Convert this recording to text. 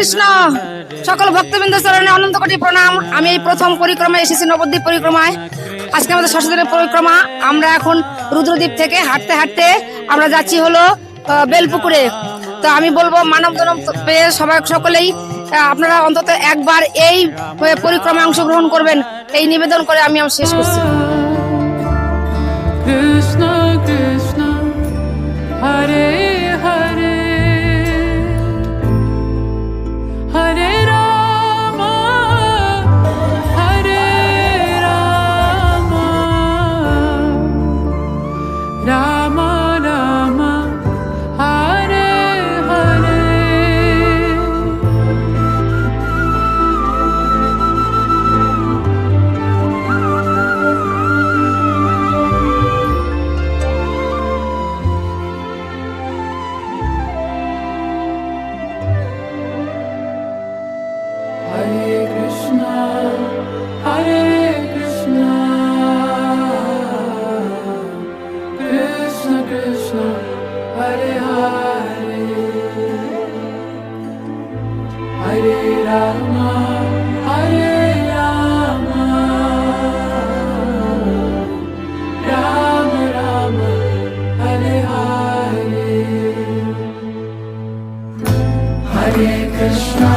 কৃষ্ণ। সকল ভক্তবৃন্দ চরণে অনন্ত কোটি প্রণাম। আমি এই প্রথম পরিক্রমায় এসেছি, নবদ্বীপ পরিক্রমায়। আজকে আমাদের ৬০ দিনের পরিক্রমা। আমরা এখন রুদ্রদ্বীপ থেকে হাঁটতে হাঁটতে আমরা যাচ্ছি হলো বেলপুকুরে। তো আমি বলবো মানব জনম পেয়ে সকলেই আপনারা অন্তত একবার এই পরিক্রমায় অংশগ্রহণ করবেন, এই নিবেদন করে আমি শেষ করছি। কৃষ্ণ কৃষ্ণ হরে হরে হরে রাম হরে Ram Ram Ram Hare Hare. Hare Krishna, Hare Krishna, Krishna Krishna, Hare Hare, Hare Rama, Hare Rama, Rama Rama, Hare Hare, Hare Krishna.